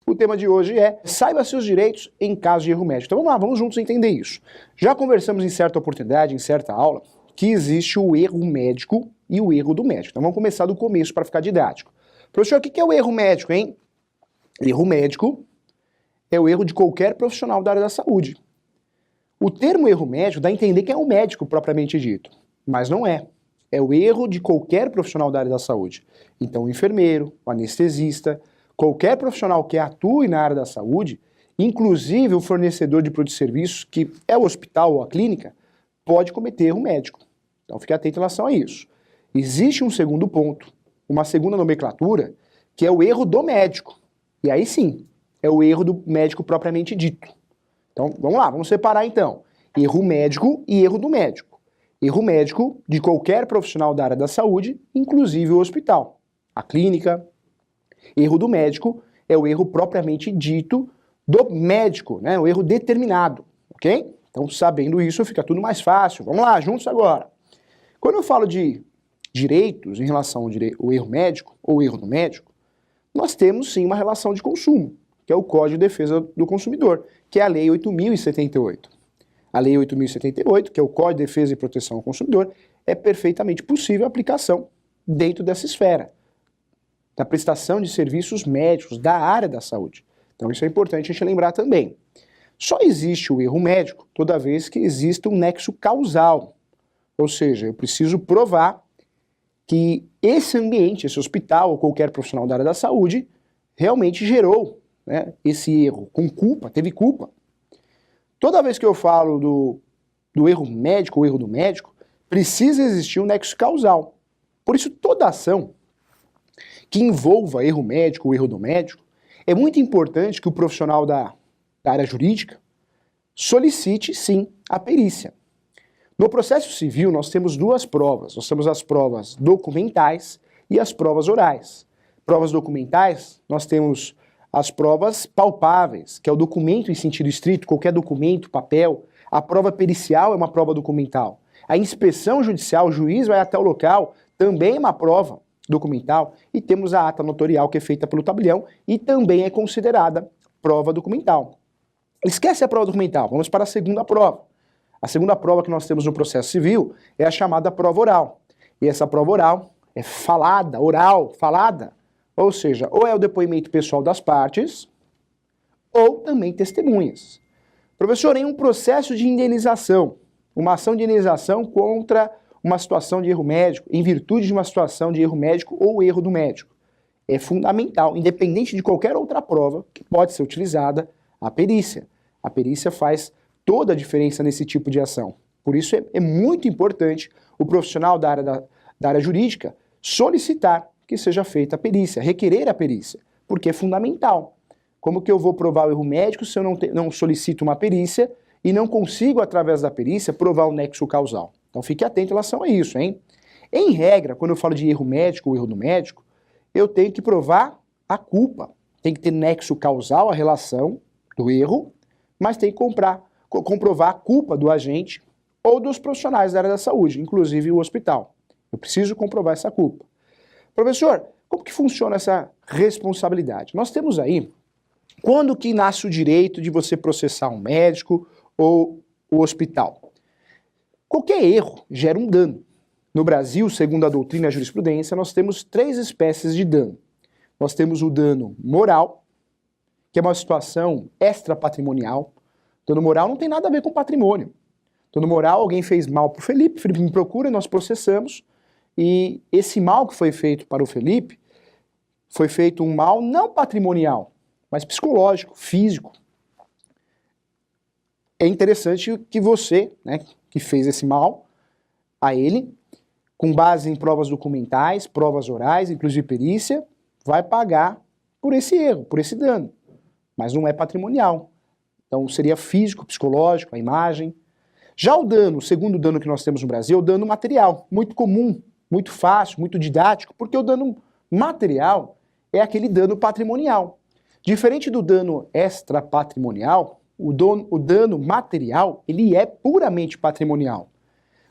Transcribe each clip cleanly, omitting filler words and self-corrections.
O tema de hoje é saiba seus direitos em caso de erro médico. Então vamos lá, vamos juntos entender isso. Já conversamos em certa oportunidade, em certa aula, que existe o erro médico e o erro do médico. Então vamos começar do começo para ficar didático. Professor, o que é o erro médico, hein? Erro médico é o erro de qualquer profissional da área da saúde. O termo erro médico dá a entender que é um médico propriamente dito, mas não é. É o erro de qualquer profissional da área da saúde. Então o enfermeiro, o anestesista, qualquer profissional que atue na área da saúde, inclusive o fornecedor de produtos e serviços, que é o hospital ou a clínica, pode cometer erro médico. Então fique atento em relação a isso. Existe um segundo ponto, uma segunda nomenclatura, que é o erro do médico. E aí sim, é o erro do médico propriamente dito. Então vamos lá, vamos separar então. Erro médico e erro do médico. Erro médico de qualquer profissional da área da saúde, inclusive o hospital, a clínica. Erro do médico é o erro propriamente dito do médico, né? O erro determinado, ok? Então, sabendo isso, fica tudo mais fácil. Vamos lá, juntos agora. Quando eu falo de direitos em relação ao erro médico ou erro do médico, nós temos sim uma relação de consumo, que é o Código de Defesa do Consumidor, que é a Lei 8.078. A Lei 8.078, que é o Código de Defesa e Proteção ao Consumidor, é perfeitamente possível a aplicação dentro dessa esfera, da prestação de serviços médicos da área da saúde. Então isso é importante a gente lembrar também. Só existe o erro médico toda vez que exista um nexo causal, ou seja, eu preciso provar que esse ambiente, esse hospital ou qualquer profissional da área da saúde realmente gerou, né, esse erro com culpa, teve culpa. Toda vez que eu falo do erro médico ou erro do médico, precisa existir um nexo causal. Por isso toda ação que envolva erro médico ou erro do médico, é muito importante que o profissional da área jurídica solicite, sim, a perícia. No processo civil, nós temos duas provas. Nós temos as provas documentais e as provas orais. Provas documentais, nós temos as provas palpáveis, que é o documento em sentido estrito, qualquer documento, papel. A prova pericial é uma prova documental. A inspeção judicial, o juiz vai até o local, também é uma prova documental, e temos a ata notorial que é feita pelo tabelião e também é considerada prova documental. Esquece a prova documental, vamos para a segunda prova. A segunda prova que nós temos no processo civil é a chamada prova oral. E essa prova oral é falada, oral, falada, ou seja, ou é o depoimento pessoal das partes, ou também testemunhas. Professor, em um processo de indenização, uma ação de indenização contra uma situação de erro médico, em virtude de uma situação de erro médico ou erro do médico. É fundamental, independente de qualquer outra prova que pode ser utilizada, a perícia. A perícia faz toda a diferença nesse tipo de ação. Por isso é muito importante o profissional da área jurídica solicitar que seja feita a perícia, requerer a perícia, porque é fundamental. Como que eu vou provar o erro médico se eu não solicito uma perícia e não consigo, através da perícia, provar o nexo causal? Então fique atento em relação a isso, hein? Em regra, quando eu falo de erro médico ou erro do médico, eu tenho que provar a culpa. Tem que ter nexo causal, a relação do erro, mas tem que comprovar a culpa do agente ou dos profissionais da área da saúde, inclusive o hospital. Eu preciso comprovar essa culpa. Professor, como que funciona essa responsabilidade? Nós temos aí, quando que nasce o direito de você processar um médico ou o hospital? Qualquer erro gera um dano. No Brasil, segundo a doutrina e a jurisprudência, nós temos três espécies de dano. Nós temos o dano moral, que é uma situação extrapatrimonial. Dano moral não tem nada a ver com patrimônio. Dano moral, alguém fez mal para o Felipe me procura, nós processamos, e esse mal que foi feito para o Felipe, foi feito um mal não patrimonial, mas psicológico, físico. É interessante que você, né, que fez esse mal a ele, com base em provas documentais, provas orais, inclusive perícia, vai pagar por esse erro, por esse dano. Mas não é patrimonial. Então seria físico, psicológico, a imagem. Já o dano, o segundo dano que nós temos no Brasil, é o dano material. Muito comum, muito fácil, muito didático, porque o dano material é aquele dano patrimonial. Diferente do dano extrapatrimonial, o dano material, ele é puramente patrimonial.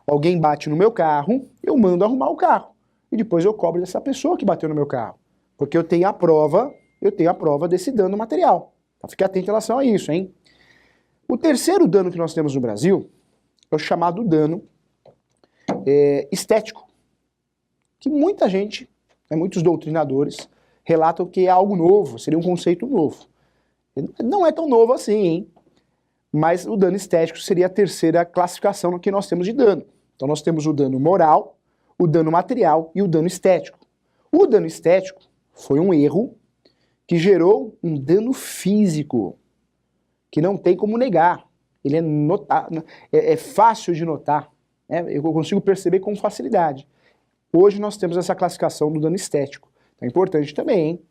Alguém bate no meu carro, eu mando arrumar o carro. E depois eu cobro dessa pessoa que bateu no meu carro. Porque eu tenho a prova, eu tenho a prova desse dano material. Então fique atento em relação a isso, hein? O terceiro dano que nós temos no Brasil é o chamado dano estético, que muita gente, muitos doutrinadores, relatam que é algo novo, seria um conceito novo. Não é tão novo assim, hein? Mas o dano estético seria a terceira classificação que nós temos de dano. Então nós temos o dano moral, o dano material e o dano estético. O dano estético foi um erro que gerou um dano físico, que não tem como negar. Ele é fácil de notar, né? Eu consigo perceber com facilidade. Hoje nós temos essa classificação do dano estético. Então é importante também, hein?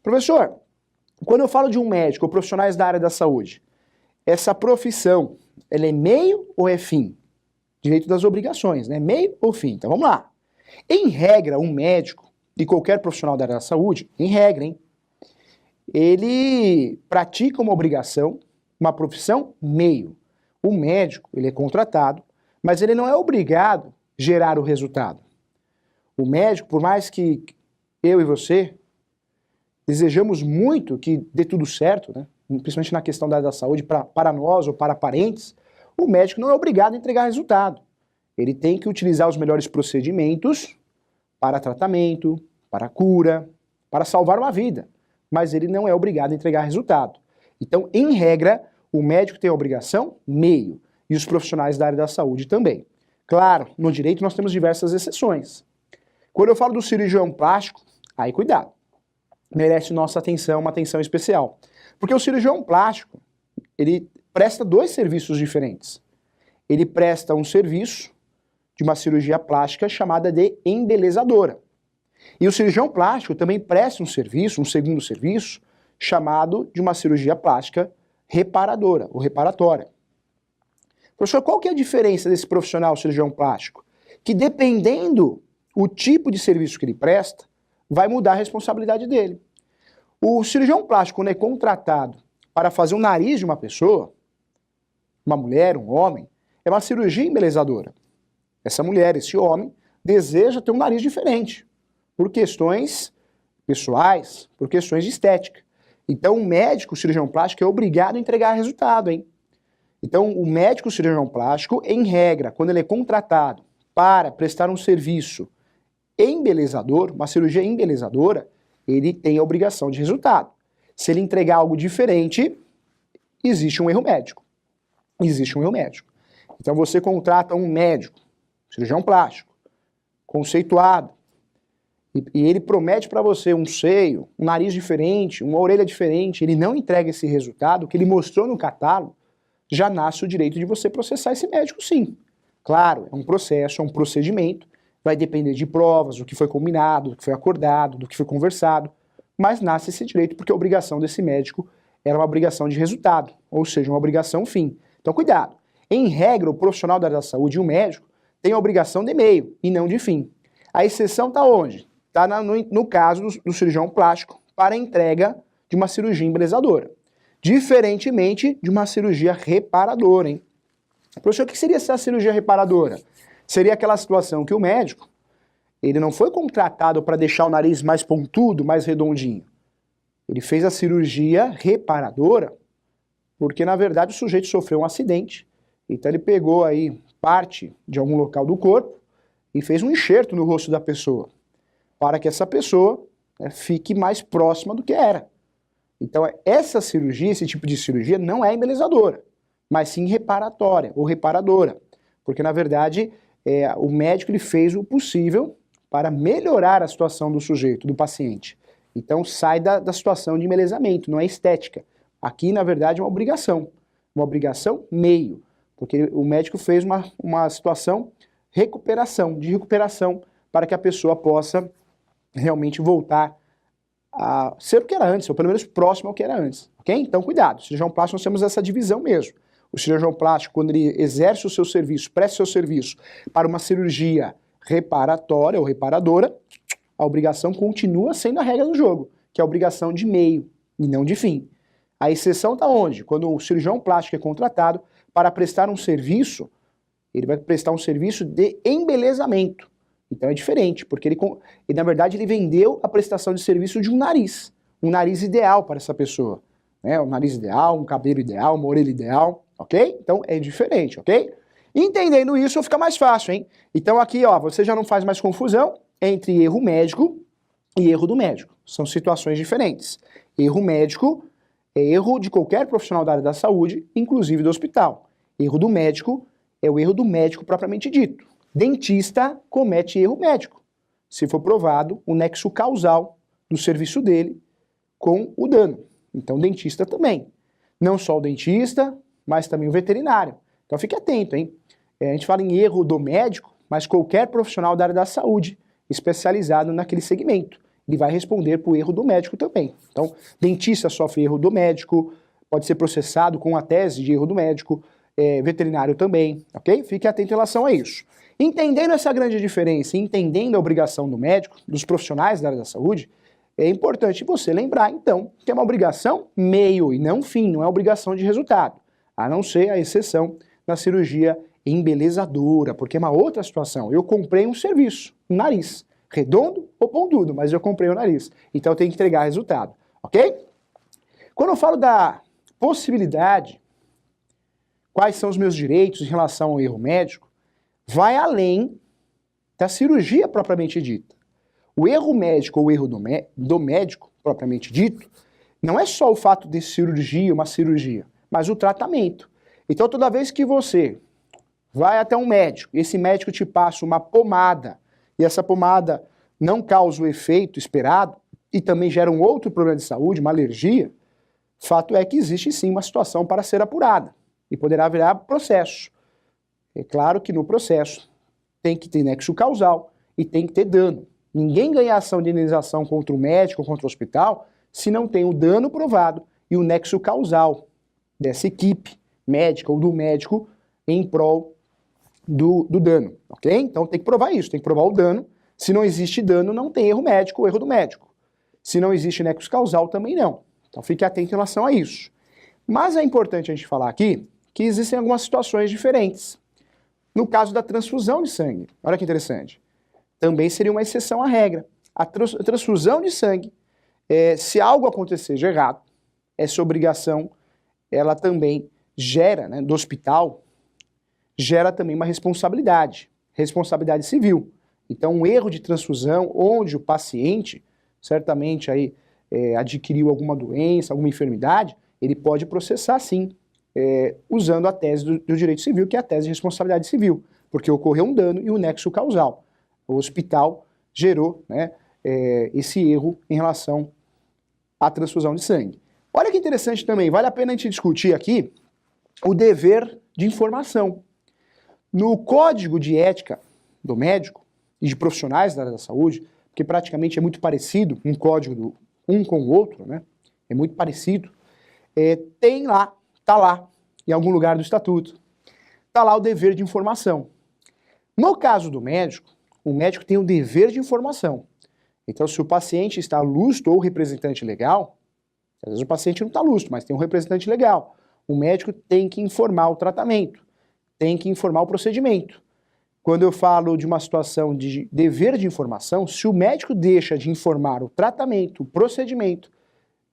Professor, quando eu falo de um médico ou profissionais da área da saúde, essa profissão, ela é meio ou é fim? Direito das obrigações, né? Meio ou fim? Então vamos lá. Em regra, um médico e qualquer profissional da área da saúde, em regra, hein? Ele pratica uma obrigação, uma profissão meio. O médico, ele é contratado, mas ele não é obrigado a gerar o resultado. O médico, por mais que eu e você desejamos muito que dê tudo certo, né? Principalmente na questão da área da saúde, para nós ou para parentes, o médico não é obrigado a entregar resultado. Ele tem que utilizar os melhores procedimentos para tratamento, para cura, para salvar uma vida. Mas ele não é obrigado a entregar resultado. Então, em regra, o médico tem a obrigação meio, e os profissionais da área da saúde também. Claro, no direito nós temos diversas exceções. Quando eu falo do cirurgião plástico, aí cuidado. Merece nossa atenção, uma atenção especial. Porque o cirurgião plástico, ele presta dois serviços diferentes. Ele presta um serviço de uma cirurgia plástica chamada de embelezadora. E o cirurgião plástico também presta um serviço, um segundo serviço, chamado de uma cirurgia plástica reparadora, ou reparatória. Professor, qual que é a diferença desse profissional cirurgião plástico? Que dependendo o tipo de serviço que ele presta, vai mudar a responsabilidade dele. O cirurgião plástico, quando é contratado para fazer o nariz de uma pessoa, uma mulher, um homem, é uma cirurgia embelezadora. Essa mulher, esse homem, deseja ter um nariz diferente, por questões pessoais, por questões de estética. Então o médico cirurgião plástico é obrigado a entregar resultado, hein? Então o médico cirurgião plástico, em regra, quando ele é contratado para prestar um serviço embelezador, uma cirurgia embelezadora, ele tem a obrigação de resultado. Se ele entregar algo diferente, existe um erro médico. Existe um erro médico. Então você contrata um médico, cirurgião plástico, conceituado, e ele promete para você um seio, um nariz diferente, uma orelha diferente, ele não entrega esse resultado, que ele mostrou no catálogo, já nasce o direito de você processar esse médico, sim. Claro, é um processo, é um procedimento, vai depender de provas, do que foi combinado, do que foi acordado, do que foi conversado, mas nasce esse direito porque a obrigação desse médico era uma obrigação de resultado, ou seja, uma obrigação fim. Então cuidado, em regra o profissional da área da saúde e o médico tem a obrigação de meio e não de fim. A exceção está onde? Está no caso do cirurgião plástico para a entrega de uma cirurgia embelezadora, diferentemente de uma cirurgia reparadora, hein? Professor, o que seria essa cirurgia reparadora? Seria aquela situação que o médico, ele não foi contratado para deixar o nariz mais pontudo, mais redondinho. Ele fez a cirurgia reparadora porque, na verdade, o sujeito sofreu um acidente. Então ele pegou aí parte de algum local do corpo e fez um enxerto no rosto da pessoa, para que essa pessoa fique mais próxima do que era. Então essa cirurgia, esse tipo de cirurgia não é embelezadora, mas sim reparatória ou reparadora. Porque, na verdade, o médico ele fez o possível para melhorar a situação do sujeito, do paciente. Então sai da situação de embelezamento, não é estética. Aqui, na verdade, é uma obrigação meio, porque o médico fez uma situação de recuperação, para que a pessoa possa realmente voltar a ser o que era antes, ou pelo menos próximo ao que era antes, ok? Então cuidado, o cirurgião plástico nós temos essa divisão mesmo. O cirurgião plástico, quando ele exerce o seu serviço, presta o seu serviço para uma cirurgia reparatória ou reparadora, a obrigação continua sendo a regra do jogo, que é a obrigação de meio e não de fim. A exceção está onde? Quando o cirurgião plástico é contratado para prestar um serviço, ele vai prestar um serviço de embelezamento. Então é diferente, porque ele na verdade ele vendeu a prestação de serviço de um nariz. um nariz ideal para essa pessoa, né? Um nariz ideal, um cabelo ideal, uma orelha ideal, ok? Então é diferente, ok? Entendendo isso fica mais fácil, hein? Então aqui, ó, você já não faz mais confusão entre erro médico e erro do médico. São situações diferentes. Erro médico é erro de qualquer profissional da área da saúde, inclusive do hospital. Erro do médico é o erro do médico propriamente dito. Dentista comete erro médico, se for provado o nexo causal do serviço dele com o dano. Então, dentista também. Não só o dentista, mas também o veterinário. Então, fique atento, hein? A gente fala em erro do médico, mas qualquer profissional da área da saúde especializado naquele segmento, ele vai responder por erro do médico também. Então, dentista sofre erro do médico, pode ser processado com a tese de erro do médico, veterinário também, ok? Fique atento em relação a isso. Entendendo essa grande diferença, entendendo a obrigação do médico, dos profissionais da área da saúde, é importante você lembrar, então, que é uma obrigação meio e não fim, não é obrigação de resultado, a não ser a exceção na cirurgia embelezadora, porque é uma outra situação. Eu comprei um serviço, um nariz, redondo ou pontudo, mas eu comprei o nariz, então eu tenho que entregar resultado, ok? Quando eu falo da possibilidade, quais são os meus direitos em relação ao erro médico, vai além da cirurgia propriamente dita. O erro médico ou o erro do médico, propriamente dito, não é só o fato de cirurgia, uma cirurgia, mas o tratamento. Então, toda vez que você vai até um médico, esse médico te passa uma pomada, e essa pomada não causa o efeito esperado, e também gera um outro problema de saúde, uma alergia, fato é que existe sim uma situação para ser apurada, e poderá virar processo. É claro que no processo tem que ter nexo causal e tem que ter dano. Ninguém ganha ação de indenização contra o médico ou contra o hospital se não tem o dano provado e o nexo causal dessa equipe médica ou do médico em prol do dano, ok? Então tem que provar isso, tem que provar o dano. Se não existe dano, não tem erro médico ou erro do médico. Se não existe nexo causal, também não. Então fique atento em relação a isso. Mas é importante a gente falar aqui que existem algumas situações diferentes. No caso da transfusão de sangue, olha que interessante, também seria uma exceção à regra. A transfusão de sangue, se algo acontecer de errado, essa obrigação, ela também gera, né, do hospital, gera também uma responsabilidade civil. Então, um erro de transfusão, onde o paciente, certamente aí, adquiriu alguma doença, alguma enfermidade, ele pode processar sim, usando a tese do direito civil, que é a tese de responsabilidade civil, porque ocorreu um dano e o nexo causal. O hospital gerou, né, esse erro em relação à transfusão de sangue. Olha que interessante também, vale a pena a gente discutir aqui o dever de informação. No Código de Ética do Médico e de profissionais da área da saúde, porque praticamente é muito parecido um código um com o outro, né, é muito parecido, tem lá, está lá, em algum lugar do estatuto, está lá o dever de informação. No caso do médico, o médico tem o dever de informação. Então, se o paciente está lustro ou representante legal, às vezes o paciente não está lustro, mas tem um representante legal, o médico tem que informar o tratamento, tem que informar o procedimento. Quando eu falo de uma situação de dever de informação, se o médico deixa de informar o tratamento, o procedimento,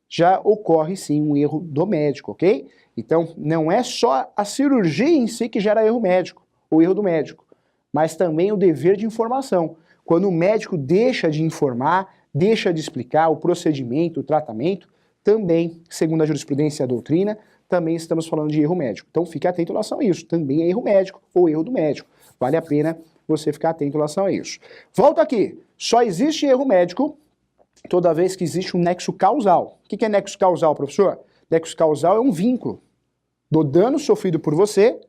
já ocorre sim um erro do médico, ok? Então, não é só a cirurgia em si que gera erro médico, ou erro do médico, mas também o dever de informação. Quando o médico deixa de informar, deixa de explicar o procedimento, o tratamento, também, segundo a jurisprudência e a doutrina, também estamos falando de erro médico. Então fique atento em relação a isso. Também é erro médico ou erro do médico. Vale a pena você ficar atento em relação a isso. Volto aqui. Só existe erro médico toda vez que existe um nexo causal. O que é nexo causal, professor? Nexo causal é um vínculo do dano sofrido por você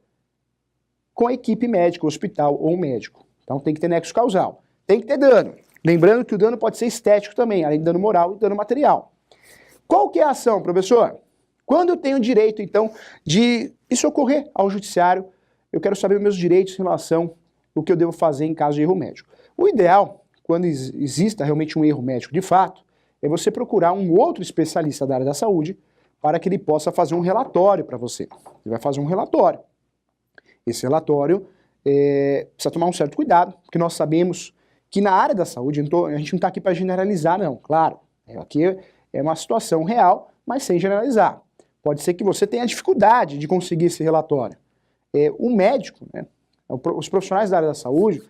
com a equipe médica, o hospital ou o médico. Então tem que ter nexo causal. Tem que ter dano. Lembrando que o dano pode ser estético também, além de dano moral e dano material. Qual que é a ação, professor? Quando eu tenho direito, então, de isso ocorrer ao judiciário, eu quero saber os meus direitos em relação ao que eu devo fazer em caso de erro médico. O ideal, quando exista realmente um erro médico de fato, é você procurar um outro especialista da área da saúde para que ele possa fazer um relatório para você. Ele vai fazer um relatório. Esse relatório precisa tomar um certo cuidado, porque nós sabemos que na área da saúde, a gente não está aqui para generalizar não, claro. Aqui É uma situação real, mas sem generalizar. Pode ser que você tenha dificuldade de conseguir esse relatório. O médico, né, os profissionais da área da saúde,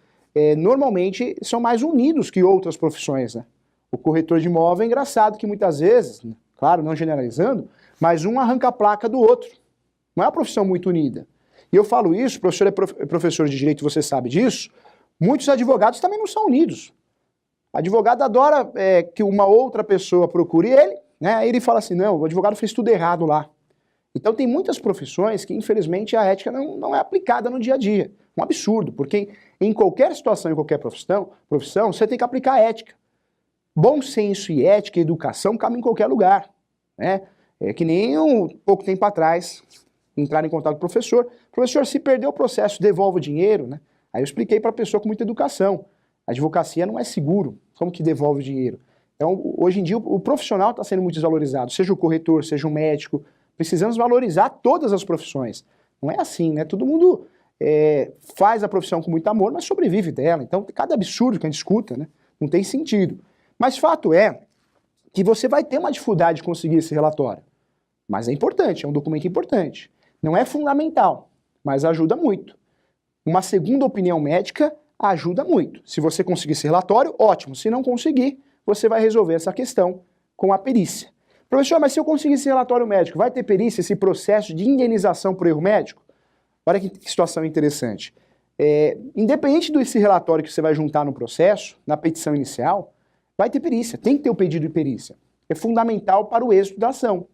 normalmente são mais unidos que outras profissões, né? O corretor de imóvel é engraçado que muitas vezes, claro, não generalizando, mas um arranca a placa do outro. Não é uma profissão muito unida. E eu falo isso, o professor é professor de direito, você sabe disso, muitos advogados também não são unidos. Advogado adora que uma outra pessoa procure ele, né? Aí ele fala assim, não, o advogado fez tudo errado lá. Então tem muitas profissões que, infelizmente, a ética não é aplicada no dia a dia. Um absurdo, porque em qualquer situação, em qualquer profissão, você tem que aplicar a ética. Bom senso e ética e educação cabem em qualquer lugar, né? É que nem pouco tempo atrás, entrar em contato com o professor, se perdeu o processo, devolve o dinheiro, né? Aí eu expliquei para a pessoa com muita educação. A advocacia não é seguro, como que devolve o dinheiro? Então, hoje em dia, o profissional está sendo muito desvalorizado, seja o corretor, seja o médico. Precisamos valorizar todas as profissões. Não é assim, né? Todo mundo faz a profissão com muito amor, mas sobrevive dela. Então, cada absurdo que a gente escuta, né? Não tem sentido. Mas fato é que você vai ter uma dificuldade de conseguir esse relatório. Mas é importante, é um documento importante. Não é fundamental, mas ajuda muito. Uma segunda opinião médica ajuda muito. Se você conseguir esse relatório, ótimo. Se não conseguir, você vai resolver essa questão com a perícia. Professor, mas se eu conseguir esse relatório médico, vai ter perícia, esse processo de indenização por erro médico? Olha que situação interessante. Independente desse relatório que você vai juntar no processo, na petição inicial, vai ter perícia, tem que ter o pedido de perícia. É fundamental para o êxito da ação,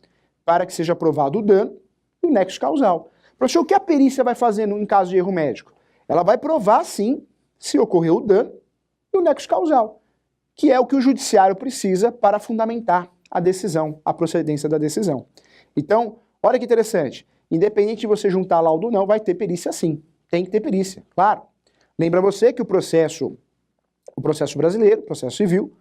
para que seja aprovado o dano e o nexo causal. Professor, o que a perícia vai fazer em caso de erro médico? Ela vai provar, sim, se ocorreu o dano e o nexo causal, que é o que o judiciário precisa para fundamentar a decisão, a procedência da decisão. Então, olha que interessante, independente de você juntar laudo ou não, vai ter perícia sim, tem que ter perícia, claro. Lembra você que o processo brasileiro, o processo civil,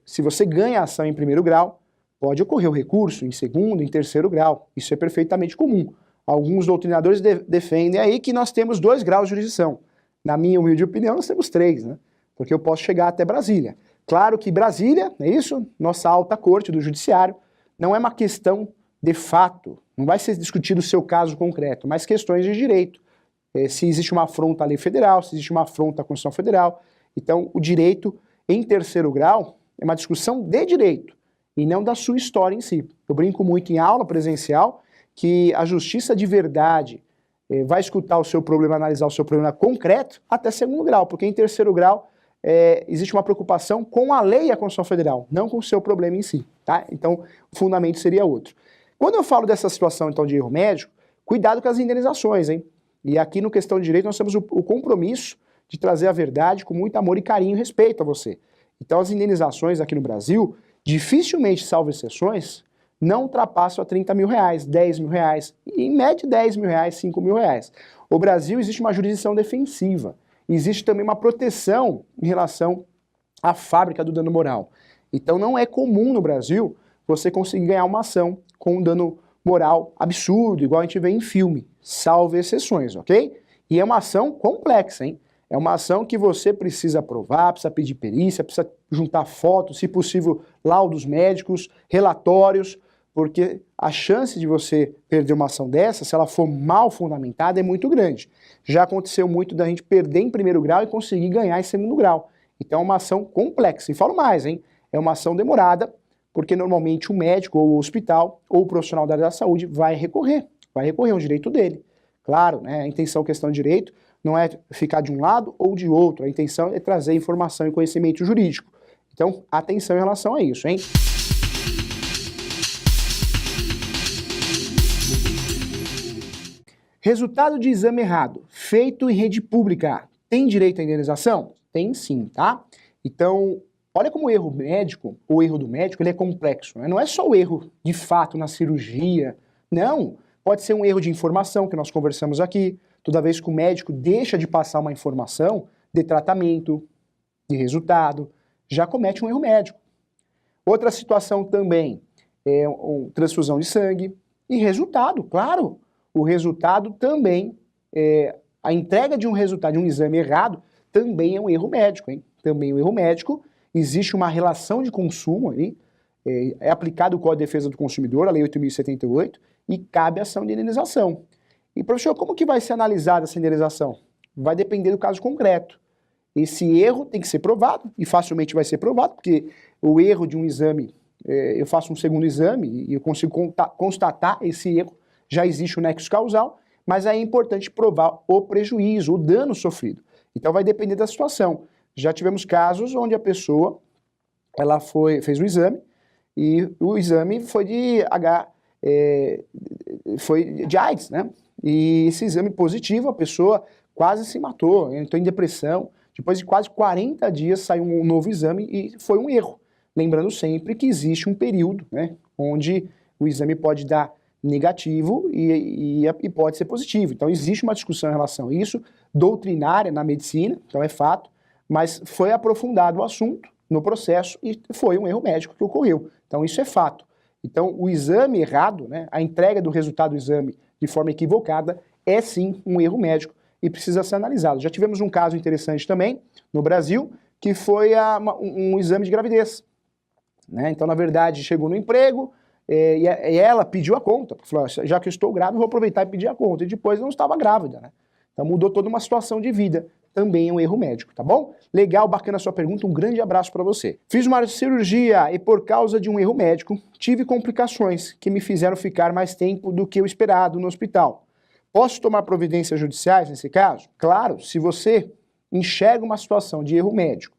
se você ganha a ação em primeiro grau, pode ocorrer o recurso em segundo, em terceiro grau. Isso é perfeitamente comum. Alguns doutrinadores defendem aí que nós temos 2 graus de jurisdição. Na minha humilde opinião, nós temos 3, né? Porque eu posso chegar até Brasília. Claro que Brasília, é isso, nossa alta corte do judiciário, não é uma questão de fato, não vai ser discutido o seu caso concreto, mas questões de direito. Se existe uma afronta à lei federal, se existe uma afronta à Constituição Federal. Então, o direito em terceiro grau é uma discussão de direito e não da sua história em si. Eu brinco muito em aula presencial que a justiça de verdade vai escutar o seu problema, analisar o seu problema concreto até segundo grau, porque em terceiro grau existe uma preocupação com a lei e a Constituição Federal, não com o seu problema em si, tá? Então, o fundamento seria outro. Quando eu falo dessa situação, então, de erro médico, cuidado com as indenizações, hein? E aqui no Questão de Direito nós temos o compromisso de trazer a verdade com muito amor e carinho e respeito a você. Então as indenizações aqui no Brasil, dificilmente, salvo exceções, não ultrapassam a 30 mil reais, 10 mil reais, e em média 10 mil reais, 5 mil reais. O Brasil existe uma jurisdição defensiva, existe também uma proteção em relação à fábrica do dano moral. Então não é comum no Brasil você conseguir ganhar uma ação com um dano moral absurdo, igual a gente vê em filme, salvo exceções, ok? E é uma ação complexa, hein? É uma ação que você precisa aprovar, precisa pedir perícia, precisa juntar fotos, se possível, laudos médicos, relatórios, porque a chance de você perder uma ação dessa, se ela for mal fundamentada, é muito grande. Já aconteceu muito da gente perder em primeiro grau e conseguir ganhar em segundo grau. Então é uma ação complexa. E falo mais, hein? É uma ação demorada, porque normalmente o médico ou o hospital ou o profissional da área da saúde vai recorrer é um direito dele. Claro, né, a intenção questão de direito não é ficar de um lado ou de outro, a intenção é trazer informação e conhecimento jurídico. Então, atenção em relação a isso, hein? Resultado de exame errado, feito em rede pública, tem direito à indenização? Tem sim, tá? Então, olha como o erro médico, o erro do médico, ele é complexo, né? Não é só o erro de fato na cirurgia, não. Pode ser um erro de informação, que nós conversamos aqui. Toda vez que o médico deixa de passar uma informação de tratamento, de resultado, já comete um erro médico. Outra situação também é transfusão de sangue e resultado, claro. O resultado também, a entrega de um resultado, de um exame errado, também é um erro médico, hein? Também é um erro médico. Existe uma relação de consumo ali, é aplicado o Código de Defesa do Consumidor, a Lei 8.078, e cabe ação de indenização. E, professor, como que vai ser analisada essa indenização? Vai depender do caso concreto. Esse erro tem que ser provado, e facilmente vai ser provado, porque o erro de um exame, eu faço um segundo exame e eu consigo constatar esse erro, já existe o nexo causal, mas aí é importante provar o prejuízo, o dano sofrido. Então vai depender da situação. Já tivemos casos onde a pessoa fez o exame, e o exame foi de AIDS, né? E esse exame positivo, a pessoa quase se matou, entrou em depressão. Depois de quase 40 dias saiu um novo exame e foi um erro. Lembrando sempre que existe um período, né, onde o exame pode dar negativo e pode ser positivo. Então existe uma discussão em relação a isso, doutrinária na medicina, então é fato, mas foi aprofundado o assunto no processo e foi um erro médico que ocorreu. Então isso é fato. Então o exame errado, né, a entrega do resultado do exame de forma equivocada, é sim um erro médico e precisa ser analisado. Já tivemos um caso interessante também no Brasil, que foi um exame de gravidez. Né? Então, na verdade, chegou no emprego e ela pediu a conta. Falou, já que eu estou grávida, vou aproveitar e pedir a conta. E depois não estava grávida. Né? Então mudou toda uma situação de vida. Também é um erro médico, tá bom? Legal, bacana a sua pergunta, um grande abraço para você. Fiz uma cirurgia e por causa de um erro médico, tive complicações que me fizeram ficar mais tempo do que o esperado no hospital. Posso tomar providências judiciais nesse caso? Claro, se você enxerga uma situação de erro médico,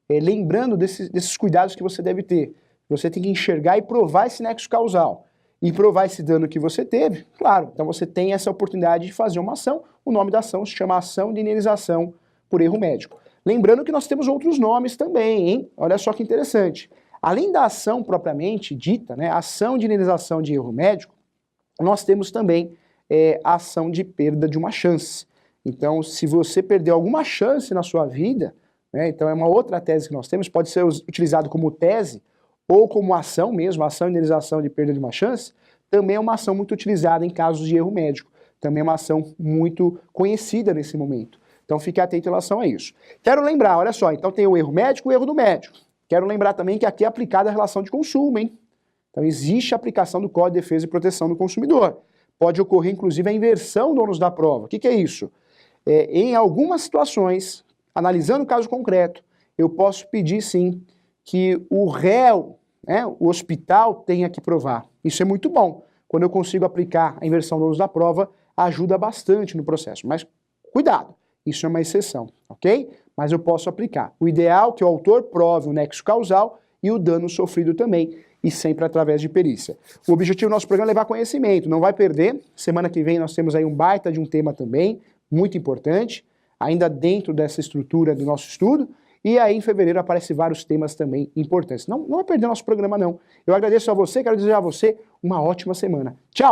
lembrando desses cuidados que você deve ter, você tem que enxergar e provar esse nexo causal e provar esse dano que você teve, claro, então você tem essa oportunidade de fazer uma ação, o nome da ação se chama ação de indenização por erro médico. Lembrando que nós temos outros nomes também, hein? Olha só que interessante. Além da ação propriamente dita, né, ação de indenização de erro médico, nós temos também a ação de perda de uma chance. Então, se você perdeu alguma chance na sua vida, né, então é uma outra tese que nós temos, pode ser utilizado como tese ou como ação mesmo, ação de indenização de perda de uma chance, também é uma ação muito utilizada em casos de erro médico. Também é uma ação muito conhecida nesse momento. Então fique atento em relação a isso. Quero lembrar, olha só, então tem o erro médico e o erro do médico. Quero lembrar também que aqui é aplicada a relação de consumo, hein? Então existe a aplicação do Código de Defesa e Proteção do Consumidor. Pode ocorrer, inclusive, a inversão do ônus da prova. O que é isso? Em algumas situações, analisando o caso concreto, eu posso pedir, sim, que o réu, né, o hospital, tenha que provar. Isso é muito bom. Quando eu consigo aplicar a inversão do ônus da prova, ajuda bastante no processo. Mas cuidado, isso é uma exceção, ok? Mas eu posso aplicar. O ideal é que o autor prove o nexo causal e o dano sofrido também, e sempre através de perícia. O objetivo do nosso programa é levar conhecimento, não vai perder. Semana que vem nós temos aí um baita de um tema também, muito importante, ainda dentro dessa estrutura do nosso estudo, e aí em fevereiro aparecem vários temas também importantes. Não vai perder nosso programa não. Eu agradeço a você, quero desejar a você uma ótima semana. Tchau!